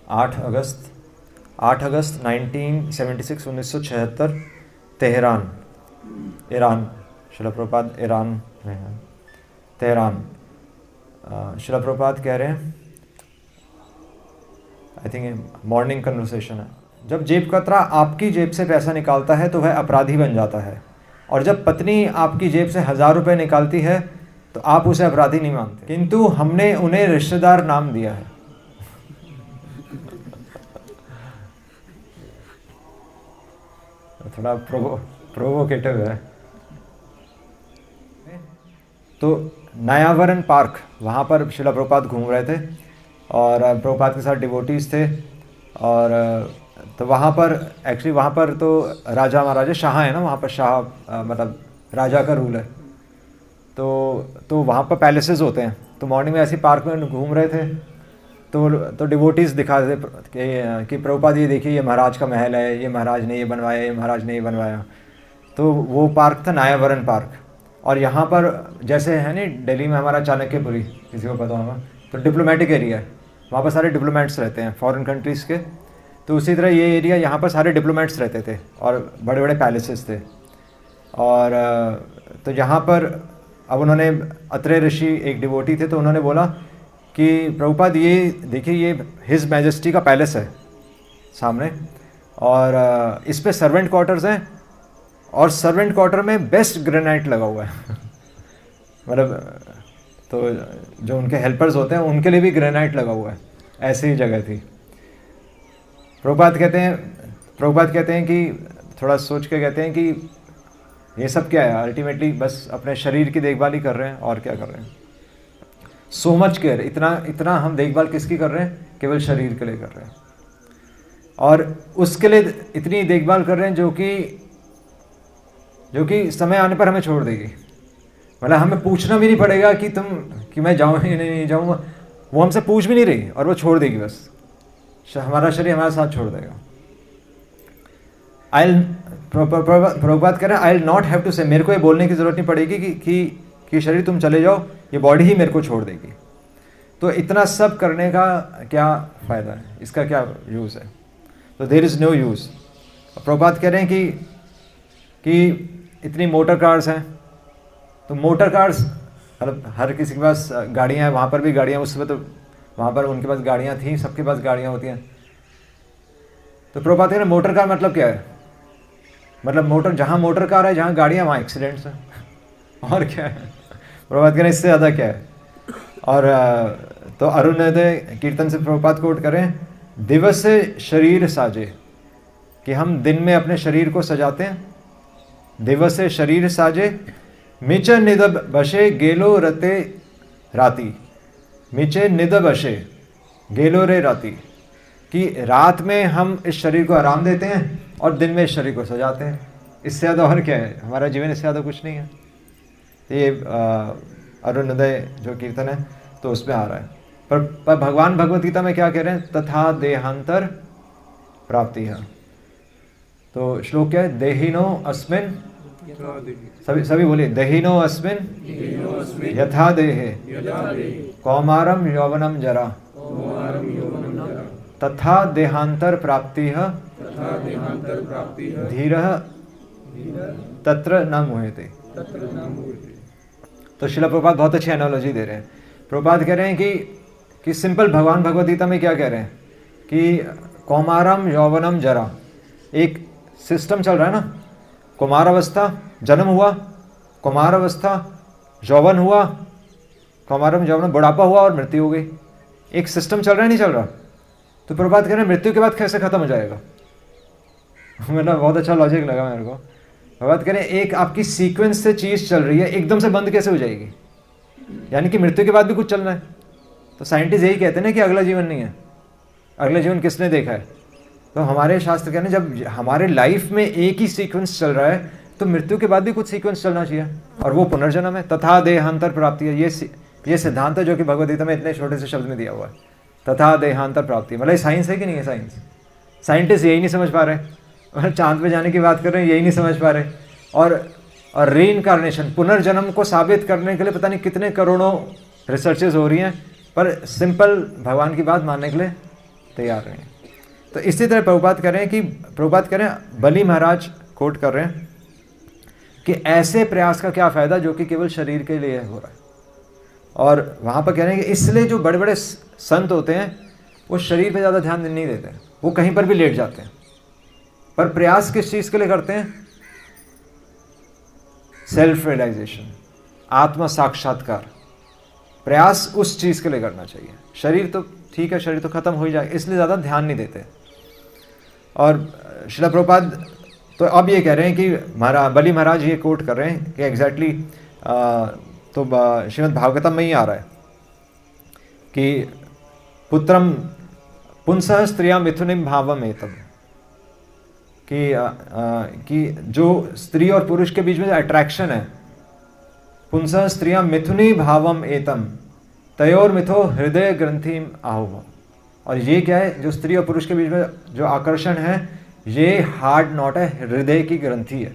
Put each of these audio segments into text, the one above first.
8 अगस्त 1976 1976 Tehran, Iran. शिला Prabhupada Iran में है, Tehran. शिला प्रभुपाद कह रहे हैं, आई थिंक मॉर्निंग कन्वर्सेशन है, जब जेब कतरा आपकी जेब से पैसा निकालता है तो वह अपराधी बन जाता है, और जब पत्नी आपकी जेब से 1000 रुपये निकालती है तो आप उसे अपराधी नहीं मानते, किंतु हमने उन्हें रिश्तेदार नाम दिया है। थोड़ा प्रोवोकेटिव है। तो नयावरण पार्क, वहाँ पर शिला प्रभुपाद घूम रहे थे और प्रभुपाद के साथ डिवोटीज थे, और तो वहाँ पर एक्चुअली वहाँ पर तो राजा महाराजा शाह है ना, वहाँ पर शाह मतलब राजा का रूल है। तो वहाँ पर पैलेसेस होते हैं। तो मॉर्निंग में ऐसी पार्क में घूम रहे थे, तो डिवोटीज़ दिखा रहे थे कि प्रभुपाद ये देखिए, ये महाराज का महल है, ये महाराज ने ये बनवाया, ये महाराज ने ये बनवाया। तो वो पार्क था नयावरण पार्क। और यहाँ पर जैसे है नहीं दिल्ली में हमारा चाणक्यपुरी, किसी को पता होगा, तो डिप्लोमेटिक एरिया है, वहाँ पर सारे डिप्लोमेट्स रहते हैं फॉरेन कंट्रीज़ के। तो उसी तरह ये एरिया, यहाँ पर सारे डिप्लोमेट्स रहते थे और बड़े बड़े पैलेसेस थे। और तो यहाँ पर अब उन्होंने, अत्रेय ऋषि एक डिवोटी थे, तो उन्होंने बोला कि प्रभुपाद ये देखिए, ये हिज मैजेस्टी का पैलेस है सामने, और इस पे सर्वेंट क्वार्टर्स हैं, और सर्वेंट क्वार्टर में बेस्ट ग्रेनाइट लगा हुआ है। मतलब तो जो उनके हेल्पर्स होते हैं उनके लिए भी ग्रेनाइट लगा हुआ है, ऐसी ही जगह थी। प्रभुपाद कहते हैं कि थोड़ा सोच के कहते हैं कि ये सब क्या है, अल्टीमेटली बस अपने शरीर की देखभाल ही कर रहे हैं, और क्या कर रहे हैं। सो मच केयर, इतना हम देखभाल किसकी कर रहे हैं, केवल शरीर के लिए कर रहे हैं, और उसके लिए इतनी देखभाल कर रहे हैं जो कि समय आने पर हमें छोड़ देगी। मतलब हमें पूछना भी नहीं पड़ेगा कि मैं जाऊँ या नहीं जाऊँ, वो हमसे पूछ भी नहीं रही और वो छोड़ देगी, बस हमारा शरीर हमारे साथ छोड़ देगा। प्रभुपाद कह रहे हैं, I will not have to say, मेरे को ये बोलने की ज़रूरत नहीं पड़ेगी कि शरीर तुम चले जाओ, ये बॉडी ही मेरे को छोड़ देगी। तो इतना सब करने का क्या फ़ायदा है, इसका क्या यूज़ है? तो there is no use. Prabhupada कह रहे हैं कि इतनी मोटर कार्स हैं, तो मोटर कार्स मतलब हर किसी के पास गाड़ियाँ हैं, वहाँ पर भी गाड़ियाँ, उस समय तो वहाँ पर उनके पास गाड़ियाँ थी, सबके पास गाड़ियाँ होती हैं। तो प्रभुपाद कह रहे हैं मोटर कार मतलब क्या है? मतलब जहाँ मोटर कार है, जहाँ गाड़ियाँ, वहाँ एक्सीडेंट्स हैं, और क्या है? प्रभुपाद कह रहे हैं इससे ज़्यादा क्या है? और तो अरुणोदय कीर्तन से प्रभुपाद कोट करें, दिवस से शरीर साजे, कि हम दिन में अपने शरीर को सजाते हैं। दिवस से शरीर साजे, मिचे निद बशे गेलो रते राती, मिचे निद बशे गेलो रे राती, कि रात में हम इस शरीर को आराम देते हैं और दिन में इस शरीर को सजाते हैं। इससे ज़्यादा और क्या है? हमारा जीवन इससे ज़्यादा कुछ नहीं है। ये अरुणोदय जो कीर्तन है तो उसमें आ रहा है। पर भगवान भगवत गीता में क्या कह रहे हैं? तथा देहांतर प्राप्ति है। तो श्लोक क्या है? देहिनो अस्मिन, सभी बोलिए, देहिनो अस्मिन यथा देहे कौमारम यौवनम जरा तथा देहांतर प्राप्ति धीरः तत्र न मुह्यते। तो शिला प्रभुपाद बहुत अच्छी एनालॉजी दे रहे हैं। प्रभुपाद कह रहे हैं कि सिंपल भगवान भगवत गीता में क्या कह रहे हैं कि कौमारम यौवनम जरा, एक सिस्टम चल रहा है ना, कुमार अवस्था, जन्म हुआ, कुमार अवस्था, यौवन हुआ, कौमारम यौवन, बुढ़ापा हुआ और मृत्यु हो गई। एक सिस्टम चल रहा है, नहीं चल रहा? तो प्रभुपाद कह रहे हैं मृत्यु के बाद कैसे खत्म हो जाएगा? मतलब बहुत अच्छा लॉजिक लगा मेरे को। प्रभुपाद कह रहे हैं एक आपकी सीक्वेंस से चीज़ चल रही है, एकदम से बंद कैसे हो जाएगी? यानी कि मृत्यु के बाद भी कुछ चलना है। तो साइंटिस्ट यही कहते हैं ना कि अगला जीवन नहीं है। अगला जीवन किसने देखा है? तो हमारे शास्त्र कहते हैं जब हमारे लाइफ में एक ही सीक्वेंस चल रहा है तो मृत्यु के बाद भी कुछ सीक्वेंस चलना चाहिए, और वो पुनर्जन्म है। तथा देहांतर प्राप्ति है, ये सिद्धांत है जो कि भगवद गीता में इतने छोटे से शब्द में दिया हुआ है। तथा देहांतर प्राप्ति मतलब साइंस है कि नहीं है? साइंस, साइंटिस्ट यही नहीं समझ पा रहे, और चांद पे जाने की बात कर रहे हैं, यही नहीं समझ पा रहे। और रीइंकार्नेशन, पुनर्जन्म को साबित करने के लिए पता नहीं कितने करोड़ों रिसर्चेज हो रही हैं, पर सिंपल भगवान की बात मानने के लिए तैयार रहें। तो इसी तरह प्रभुपाद कह रहे हैं, बली महाराज कोट कर रहे हैं कि ऐसे प्रयास का क्या फ़ायदा जो कि केवल शरीर के लिए हो रहा है। और वहाँ पर कह रहे हैं कि इसलिए जो बड़े बड़े संत होते हैं वो शरीर पे ज़्यादा ध्यान नहीं देते, वो कहीं पर भी लेट जाते हैं, पर प्रयास किस चीज़ के लिए करते हैं? सेल्फ रियलाइजेशन, आत्म साक्षात्कार। प्रयास उस चीज़ के लिए करना चाहिए। शरीर तो ठीक है, शरीर तो ख़त्म हो ही जाएगा, इसलिए ज़्यादा ध्यान नहीं देते। और श्रील प्रभुपाद तो अब ये कह रहे हैं कि बली महाराज ये कोट कर रहे हैं कि एग्जैक्टली तो श्रीमद् भागवतम में ही आ रहा है कि पुत्रम पुंसः स्त्रिया मिथुनिम भावम एतम, कि जो स्त्री और पुरुष के बीच में जो अट्रैक्शन है, पुंसः स्त्रिया मिथुनी भावम एतम तयोर मिथो हृदय ग्रंथिम आहुः। और ये क्या है? जो स्त्री और पुरुष के बीच में जो आकर्षण है, ये हार्ड नॉट है, हृदय की ग्रंथि है।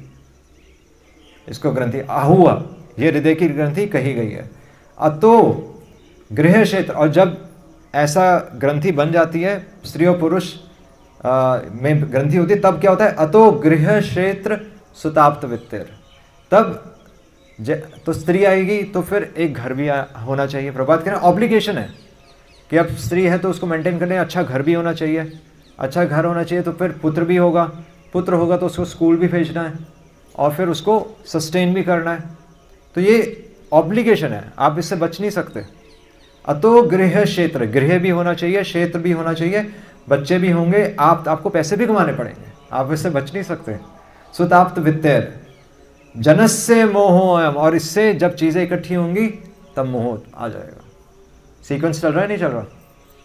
इसको ग्रंथि आहुआ, ये हृदय की ग्रंथि कही गई है। अतो गृह क्षेत्र, और जब ऐसा ग्रंथि बन जाती है, स्त्री और पुरुष में ग्रंथि होती है, तब क्या होता है? अतो गृह क्षेत्र सुताप्त वित्तेर, तब तो स्त्री आएगी तो फिर एक घर भी होना चाहिए। प्रभात कह रहे हैं ऑब्लिगेशन है कि अब स्त्री है तो उसको मेंटेन करने, अच्छा घर भी होना चाहिए, अच्छा घर होना चाहिए तो फिर पुत्र भी होगा, पुत्र होगा तो उसको स्कूल भी भेजना है और फिर उसको सस्टेन भी करना है। तो ये ऑब्लिगेशन है, आप इससे बच नहीं सकते। अतो गृह क्षेत्र, गृह भी होना चाहिए, क्षेत्र भी होना चाहिए, बच्चे भी होंगे, आपको पैसे भी कमाने पड़ेंगे, आप इससे बच नहीं सकते। सुताप्त वित्तेर जनस्य मोहो अयम, और इससे जब चीज़ें इकट्ठी होंगी तब मोह आ जाएगा। सीक्वेंस चल रहा है, नहीं चल रहा?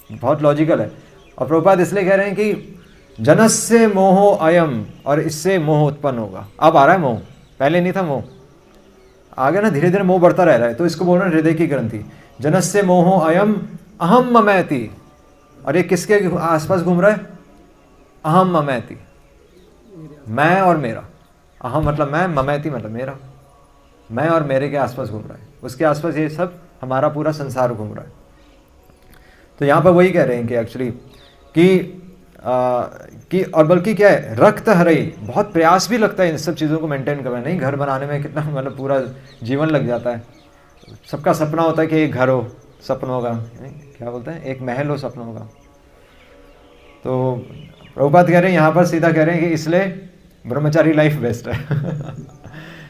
बहुत लॉजिकल है। और प्रभुपाद इसलिए कह रहे हैं कि जनस्य मोहो अयम, और इससे मोह उत्पन्न होगा। अब आ रहा है मोह, पहले नहीं था मोह, आ गया ना, धीरे धीरे मोह बढ़ता रह रहा है। तो इसको बोल रहे हैं हृदय की ग्रंथि। जनस्य मोहो अयम अहम ममैति, और ये किसके आसपास घूम रहा है? अहम ममैति, मैं और मेरा। अहम मतलब मैं, ममैति मतलब मेरा, मैं और मेरे के आसपास घूम रहा है, उसके आसपास ये सब हमारा पूरा संसार घूम रहा है। तो यहाँ पर वही कह रहे हैं कि एक्चुअली कि और बल्कि क्या है, रक्त हरई, बहुत प्रयास भी लगता है इन सब चीज़ों को मेंटेन करना। नहीं, घर बनाने में कितना मतलब पूरा जीवन लग जाता है। सबका सपना होता है कि एक घर हो सपनों का, क्या बोलते हैं, एक महल हो सपनों का। तो प्रभुपाद कह रहे हैं यहाँ पर सीधा कह रहे हैं कि इसलिए ब्रह्मचारी लाइफ बेस्ट है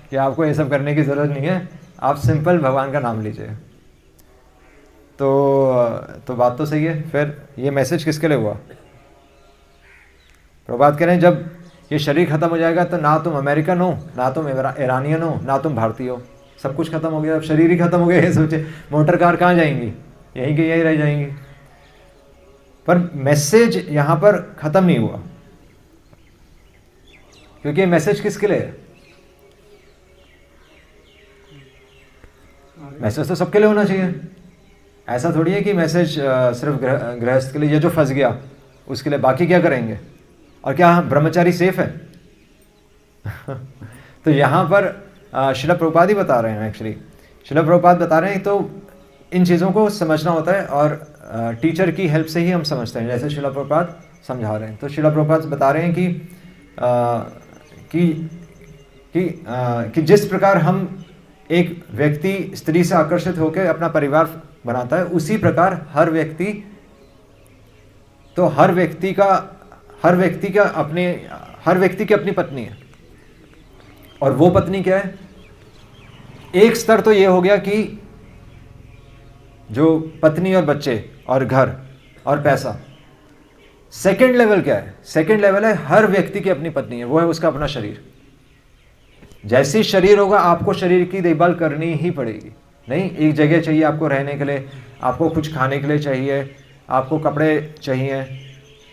कि आपको ये सब करने की ज़रूरत नहीं है, आप सिंपल भगवान का नाम लीजिए। तो बात तो सही है। फिर ये मैसेज किसके लिए हुआ? प्रभुपाद कह रहे हैं जब ये शरीर खत्म हो जाएगा तो ना तुम अमेरिकन हो, ना तुम ईरानियन हो, ना तुम भारतीय हो, सब कुछ खत्म हो गया। अब शरीर ही खत्म हो गया, ये सोचे मोटर कार कहाँ जाएंगी, यहीं के यहीं रह जाएंगी। पर मैसेज यहाँ पर खत्म नहीं हुआ, क्योंकि मैसेज किसके लिए है? मैसेज तो सबके लिए होना चाहिए। ऐसा थोड़ी है कि मैसेज सिर्फ गृहस्थ के लिए, या जो फंस गया उसके लिए, बाकी क्या करेंगे? और क्या ब्रह्मचारी सेफ है? तो यहाँ पर श्रील प्रभुपाद ही बता रहे हैं। एक्चुअली श्रील प्रभुपाद बता रहे हैं, तो इन चीज़ों को समझना होता है और टीचर की हेल्प से ही हम समझते हैं, जैसे श्रील प्रभुपाद समझा रहे हैं। तो श्रील प्रभुपाद बता रहे हैं कि जिस प्रकार हम एक व्यक्ति स्त्री से आकर्षित होकर अपना परिवार बनाता है, उसी प्रकार हर व्यक्ति की अपनी पत्नी है। और वो पत्नी क्या है? एक स्तर तो ये हो गया कि जो पत्नी और बच्चे और घर और पैसा। सेकंड लेवल क्या है? सेकंड लेवल है हर व्यक्ति की अपनी पत्नी है, वो है उसका अपना शरीर। जैसे ही शरीर होगा आपको शरीर की देखभाल करनी ही पड़ेगी। नहीं, एक जगह चाहिए आपको रहने के लिए, आपको कुछ खाने के लिए चाहिए, आपको कपड़े चाहिए,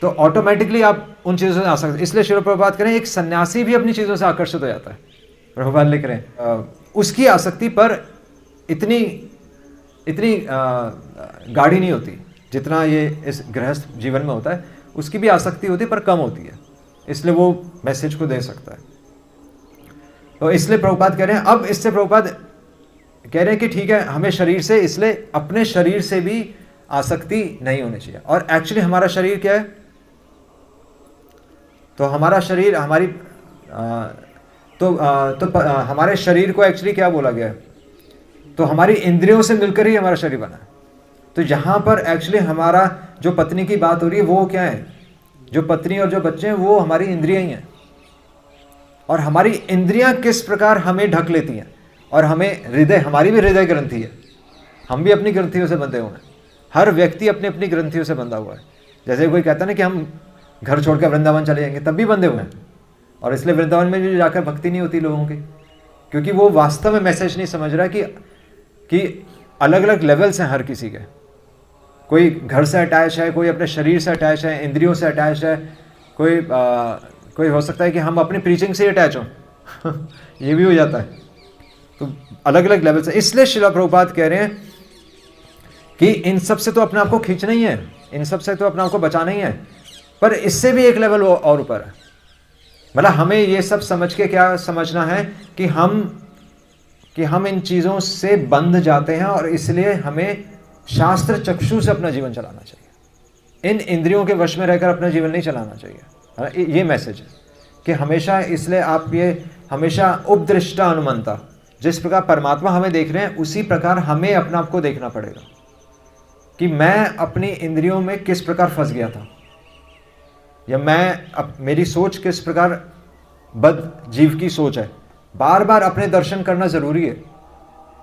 तो ऑटोमेटिकली आप उन चीज़ों से आ सकते। इसलिए श्रील प्रभुपाद करें एक सन्यासी भी अपनी चीज़ों से आकर्षित हो जाता है। प्रभुपाद लिख रहे हैं उसकी आसक्ति पर इतनी गाढ़ी नहीं होती जितना ये इस गृहस्थ जीवन में होता है। उसकी भी आसक्ति होती है पर कम होती है, इसलिए वो मैसेज को दे सकता है। तो इसलिए प्रभुपाद कह रहे हैं, अब इससे प्रभुपाद कह रहे हैं कि ठीक है, हमें शरीर से, इसलिए अपने शरीर से भी आसक्ति नहीं होनी चाहिए। और एक्चुअली हमारा शरीर क्या है? तो हमारा शरीर हमारे शरीर को एक्चुअली क्या बोला गया है? तो हमारी इंद्रियों से मिलकर ही हमारा शरीर बना है। तो यहाँ पर एक्चुअली हमारा जो पत्नी की बात हो रही है वो क्या है? जो पत्नी और जो बच्चे हैं वो हमारी इंद्रियां ही हैं। और हमारी इंद्रियां किस प्रकार हमें ढक लेती हैं, और हमें हृदय, हमारी भी हृदय ग्रंथि है, हम भी अपनी ग्रंथियों से बंधे हुए हैं। हर व्यक्ति अपनी अपनी ग्रंथियों से बंधा हुआ है। जैसे कोई कहता है ना कि हम घर छोड़ कर वृंदावन चले जाएंगे, तब भी बंधे हुए हैं। और इसलिए वृंदावन में भी जाकर भक्ति नहीं होती लोगों की, क्योंकि वो वास्तव में मैसेज नहीं समझ रहा कि अलग अलग लेवल्स हैं हर किसी के। कोई घर से अटैच है, कोई अपने शरीर से अटैच है, इंद्रियों से अटैच है, कोई हो सकता है कि हम अपनी प्रीचिंग से ही अटैच हों ये भी हो जाता है। तो अलग अलग लेवल्स हैं। इसलिए श्रील प्रभुपाद कह रहे हैं कि इन सब से तो अपने आप को खींचना ही है, इन सब से तो अपने आप को बचाना ही है, पर इससे भी एक लेवल और ऊपर है। मतलब हमें ये सब समझ के क्या समझना है कि हम इन चीज़ों से बंध जाते हैं, और इसलिए हमें शास्त्र चक्षु से अपना जीवन चलाना चाहिए। इन इंद्रियों के वश में रहकर अपना जीवन नहीं चलाना चाहिए। ये मैसेज है कि हमेशा, इसलिए आप ये हमेशा उपदृष्टा अनुमंता, जिस प्रकार परमात्मा हमें देख रहे हैं उसी प्रकार हमें अपना आप को देखना पड़ेगा कि मैं अपनी इंद्रियों में किस प्रकार फंस गया था, या मेरी सोच किस प्रकार बद जीव की सोच है। बार बार अपने दर्शन करना जरूरी है,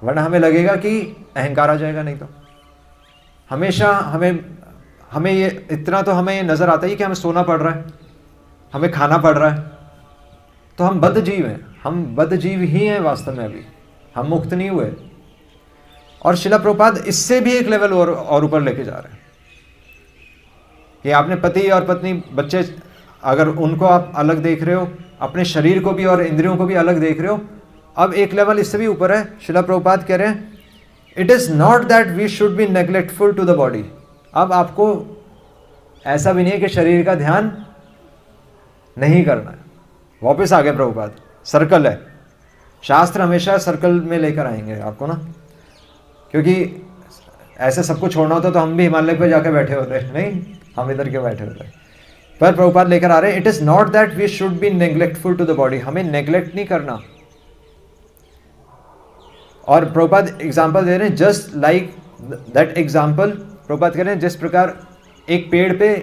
वरना हमें लगेगा कि अहंकार आ जाएगा। नहीं तो हमेशा हमें ये इतना तो हमें ये नजर आता ही कि हमें सोना पड़ रहा है, हमें खाना पड़ रहा है, तो हम बद्ध जीव हैं, हम बद्ध जीव ही हैं वास्तव में। अभी हम मुक्त नहीं हुए। और श्रील प्रभुपाद इससे भी एक लेवल और ऊपर लेके जा रहे हैं कि आपने पति और पत्नी बच्चे, अगर उनको आप अलग देख रहे हो, अपने शरीर को भी और इंद्रियों को भी अलग देख रहे हो, अब एक लेवल इससे भी ऊपर है। श्रील प्रभुपाद कह रहे हैं it is not that we should be neglectful to the body. अब आपको ऐसा भी नहीं है कि शरीर का ध्यान नहीं करना है। वापस आ गए प्रभुपाद, सर्कल है। शास्त्र हमेशा सर्कल में लेकर आएंगे आपको ना, क्योंकि ऐसे सबको छोड़ना होता तो हम भी हिमालय पर जाकर बैठे होते, नहीं हम इधर क्यों बैठे होते। पर प्रभुपाद लेकर आ रहे हैं it is not that we should be neglectful to the body, हमें नेग्लेक्ट नहीं करना। और प्रभुपाद एग्जाम्पल दे रहे हैं, just like that example. Prabhupada कह रहे हैं जिस प्रकार एक पेड़ पे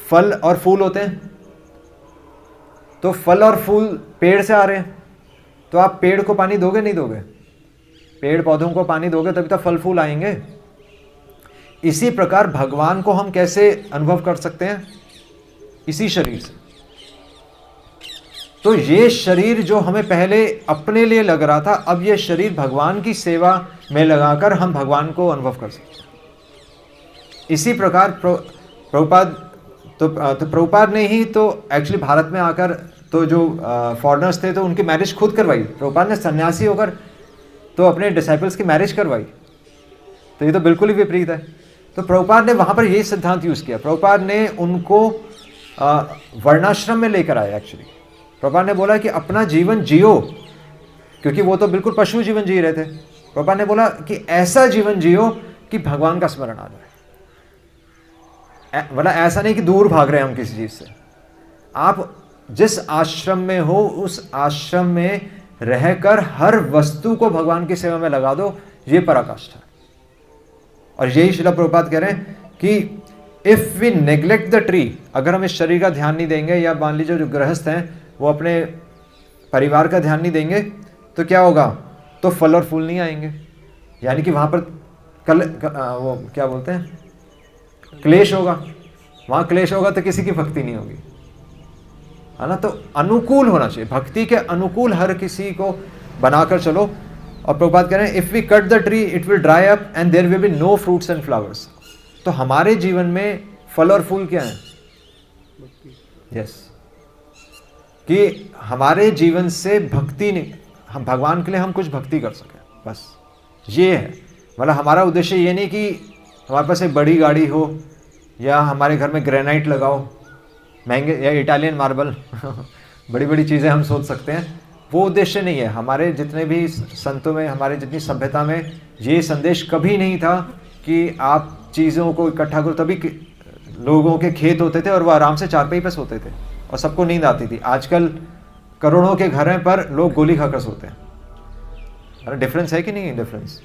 फल और फूल होते हैं, तो फल और फूल पेड़ से आ रहे हैं, तो आप पेड़ को पानी दोगे नहीं दोगे? पेड़ पौधों को पानी दोगे तभी तो फल फूल आएंगे। इसी प्रकार भगवान को हम कैसे अनुभव कर सकते हैं? इसी शरीर से। तो ये शरीर जो हमें पहले अपने लिए लग रहा था, अब ये शरीर भगवान की सेवा में लगाकर हम भगवान को अनुभव कर सकते हैं। इसी प्रकार प्रभुपाद तो प्रभुपाद ने ही तो एक्चुअली भारत में आकर तो जो फॉरेनर्स थे तो उनकी मैरिज खुद करवाई। प्रभुपाद ने सन्यासी होकर तो अपने डिसाइपल्स की मैरिज करवाई। तो ये तो बिल्कुल ही विपरीत है। तो प्रभुपाद ने वहाँ पर यही सिद्धांत यूज़ किया। प्रभुपाद ने उनको वर्णाश्रम में लेकर आया। एक्चुअली प्रभुपाद ने बोला कि अपना जीवन जियो, क्योंकि वो तो बिल्कुल पशु जीवन जी रहे थे। प्रभुपाद ने बोला कि ऐसा जीवन जियो कि भगवान का स्मरण आ जाए। मतलब ऐसा नहीं कि दूर भाग रहे हैं हम किसी चीज़ से। आप जिस आश्रम में हो उस आश्रम में रहकर हर वस्तु को भगवान की सेवा में लगा दो, ये पराकाष्ठा है। और यही श्रील प्रभुपाद कह रहे हैं कि if we neglect the tree, अगर हम इस शरीर का ध्यान नहीं देंगे, या मान लीजिए जो गृहस्थ हैं वो अपने परिवार का ध्यान नहीं देंगे, तो क्या होगा? तो फल और फूल नहीं आएंगे। यानी कि वहाँ पर वो क्या बोलते हैं, क्लेश होगा। वहाँ क्लेश होगा तो किसी की भक्ति नहीं होगी, है ना। तो अनुकूल होना चाहिए, भक्ति के अनुकूल हर किसी को बनाकर चलो। और प्रभुपाद कह रहे हैं if we cut the tree it will dry up and there will be no fruits and flowers. तो हमारे जीवन में फल और फूल क्या है? यस, कि हमारे जीवन से भक्ति नहीं, हम भगवान के लिए हम कुछ भक्ति कर सकें, बस ये है। मतलब हमारा उद्देश्य ये नहीं कि हमारे पास एक बड़ी गाड़ी हो, या हमारे घर में ग्रेनाइट लगाओ, महंगे, या इटालियन मार्बल बड़ी बड़ी चीज़ें हम सोच सकते हैं। वो उद्देश्य नहीं है। हमारे जितने भी संतों में, हमारे जितनी सभ्यता में ये संदेश कभी नहीं था कि आप चीज़ों को इकट्ठा करो, तभी लोगों के खेत होते थे और वो आराम से चारपाई पे सोते थे और सबको नींद आती थी। आजकल करोड़ों के घर हैं पर लोग गोली खाकर सोते हैं। अरे डिफरेंस है कि नहीं डिफरेंस?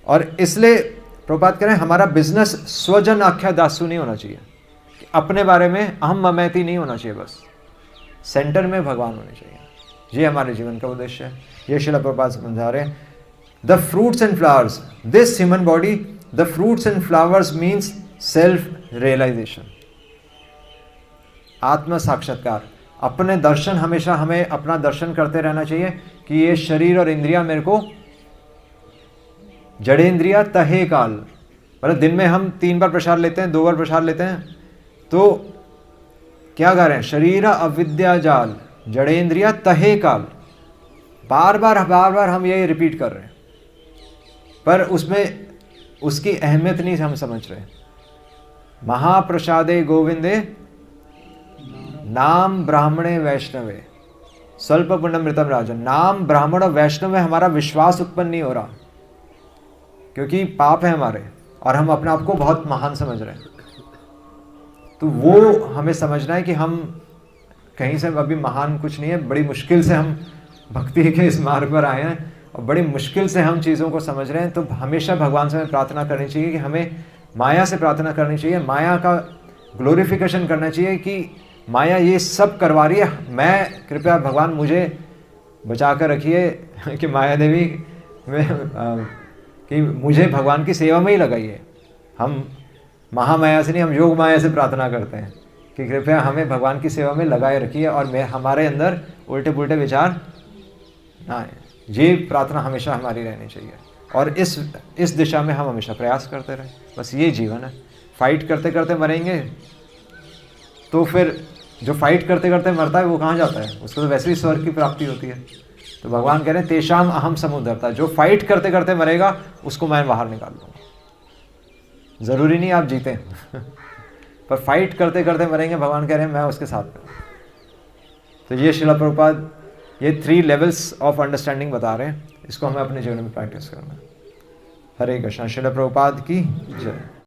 और इसलिए प्रभुपाद कह रहे हैं हमारा बिजनेस स्वजन आख्या दासु नहीं होना चाहिए, अपने बारे में अहम ममैती नहीं होना चाहिए, बस सेंटर में भगवान होने चाहिए। ये हमारे जीवन का उद्देश्य है। ये श्रील प्रभुपाद समझा रहे हैं। The fruits and flowers, this human body, the fruits and flowers means self realisation, आत्म साक्षात्कार। अपने दर्शन, हमेशा हमें अपना दर्शन करते रहना चाहिए कि ये शरीर और इंद्रियां मेरे को जड़ेंद्रिया तहे काल, मतलब दिन में हम 3 बार प्रसाद लेते हैं, 2 बार प्रसाद लेते हैं, तो क्या गा रहे हैं? शरीर अविद्या जाल जड़ेंद्रिया तहे काल, बार बार हम ये रिपीट कर रहे हैं, पर उसमें उसकी अहमियत नहीं हम समझ रहे। महाप्रसादे गोविंदे नाम ब्राह्मणे वैष्णवे स्वल्प पुण्यमृतम राजन। नाम ब्राह्मण और वैष्णव में हमारा विश्वास उत्पन्न नहीं हो रहा, क्योंकि पाप है हमारे और हम अपने आप को बहुत महान समझ रहे हैं। तो वो हमें समझना है कि हम कहीं से अभी महान कुछ नहीं है, बड़ी मुश्किल से हम भक्ति के इस मार्ग पर आए हैं और बड़ी मुश्किल से हम चीज़ों को समझ रहे हैं। तो हमेशा भगवान से हमें प्रार्थना करनी चाहिए कि हमें माया से प्रार्थना करनी चाहिए, माया का ग्लोरिफिकेशन करना चाहिए कि माया ये सब करवा रही है, मैं कृपया भगवान मुझे बचा कर रखिए कि माया देवी में कि मुझे भगवान की सेवा में ही लगाइए। हम महामाया से नहीं, हम योग माया से प्रार्थना करते हैं कि कृपया हमें भगवान की सेवा में लगाए रखिए और हमारे अंदर उल्टे पुल्टे विचार ना आए। ये प्रार्थना हमेशा हमारी रहनी चाहिए और इस दिशा में हम हमेशा प्रयास करते रहें। बस ये जीवन है। फाइट करते करते मरेंगे तो फिर जो फाइट करते करते मरता है वो कहाँ जाता है? उसको तो वैसे ही स्वर्ग की प्राप्ति होती है। तो भगवान कह रहे हैं तेषाम अहम समुद्धरता, जो फाइट करते करते मरेगा उसको मैं बाहर निकाल दूंगा। ज़रूरी नहीं आप जीतें पर फाइट करते करते मरेंगे, भगवान कह रहे हैं मैं उसके साथ में। तो ये श्रील प्रभुपाद ये 3 लेवल्स ऑफ अंडरस्टैंडिंग बता रहे हैं, इसको हमें अपने जीवन में प्रैक्टिस करना है। हरे कृष्णा। श्रील प्रभुपाद की जय।